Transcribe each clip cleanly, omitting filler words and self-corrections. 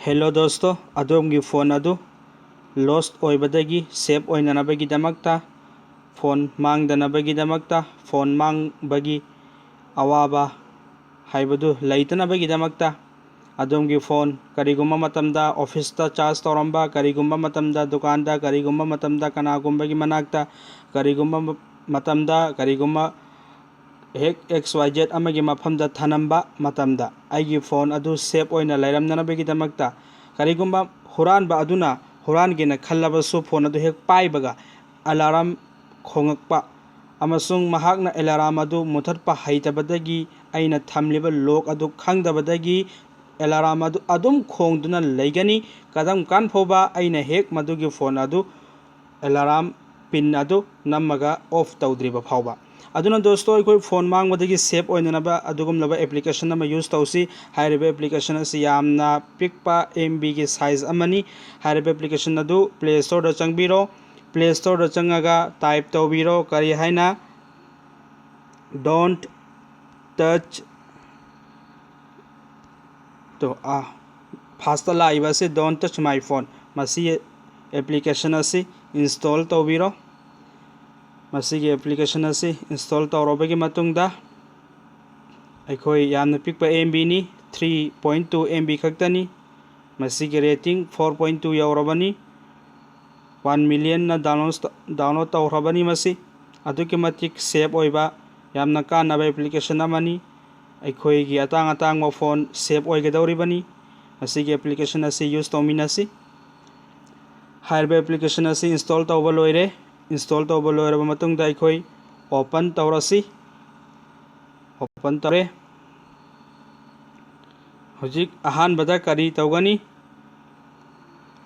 Hello dosto, adom phone adu lost oibadagi save oinanabagi damakta phone mangdanabagi damakta phone bagi awaba haibadu laitanabagi damakta adom phone karigumba matamda office ta charge toramba karigumba matamda dukanda karigumba matamda kanagumba manakta karigumba matamda karigumba hek xyz amagi mafamda thanamba matamda aigi phone adu save oina lairamnanabagi damakta karigumba huranba aduna huran khallaba su phone adu hek paibaga alarm khongakpa amasung mahakna alarm adu muthatpa haitabadagi aina thamliba lok adu khangdabadagi alarm adu adum khongduna leigani kadam kan phoba aina hek madugi phone adu alarm pin adu namaga off tawdriba phawba aduna dosto koi phone mangwadagi save oinanaba adugumlaba application ama use tawsi hairiba application asi yamna pikpa MB gi size amani hairiba application adu play store da changbiro play store da changaga type tawbiro kari haina don't touch to first la ibase don't touch my phone masi application asi install tawbiro masigi application asi install tawrobagi matungda aikoi yamna pikpa MB ni 3.2 MB khaktani masigi rating 4.2 yaurabani 1 million na download tawrabani masi aduki matik save oiba yamna kanaba application amani aikoi gi atang mo phone save oigadawribani masigi application asi use tawminasi hairba application asi install tawba loire install tawba loiraba matungda aikoi open tawrasi open tawre hojik ahanbada kari tawgani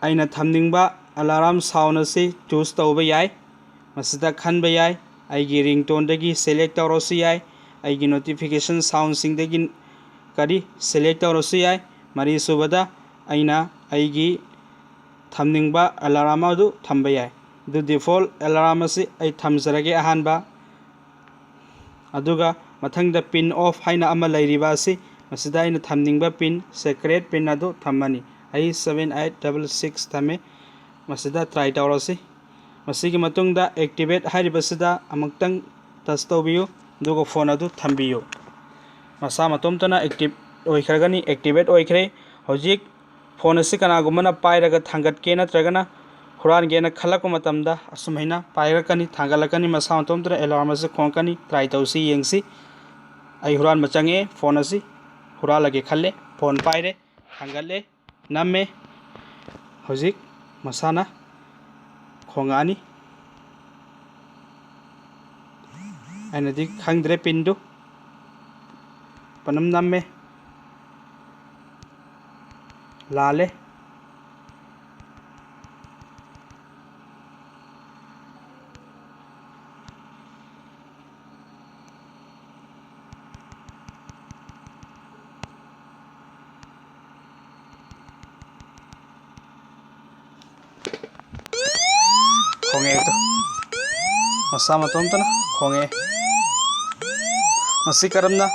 aina thamningba alarm sound asi choose tawba yai masida khanba yai aigi ringtone dagi select tawrosi yai aigi notification sound sing dagi kari select tawrosi yai mari subada aina aigi thamningba alarm adu thamba yai the default alarm asi ai thamjarage ahanba aduga mathangda pin off haina ama lairiba asi masida aina thamningba pin secret pin adu thammani ai 7866 thame masida try tawrasi masigi matungda activate hairibasida amaktang touch tawbiyu dugo phone adu thambiyu masa matomtana active oikragani activate oikre hojik phone asi kanagumana pairaga thangatke natragana huran gena khalakpa matamda asumhaina pairakani thangalakani masa matomtana alarm asi khongkani try tawsi yengsi ai huran machange phone asi huralage khalle phone paire thangale namme hojik masana khongani ainadi khangdre pindu panam namme lale khonge to masa matomtana khonge masi karamna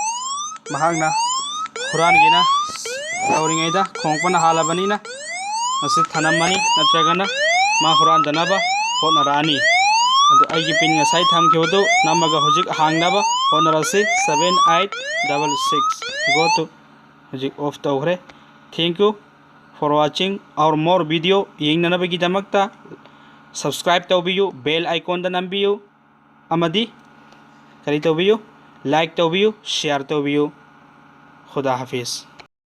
mahagna huran gina tawringaida khongpana halabanina masi thanamani natragana ma huran danaba honarani adu aigi pin ngasai thamkhibudu namaga hojik hangnaba honarasi 7866 go to hojik off tawhre thank you for watching our more video yengnanabagi damakta subscribe tawbiyu bell icon da nambiyu amadi kari tawbiyu like tawbiyu share tawbiyu khuda hafiz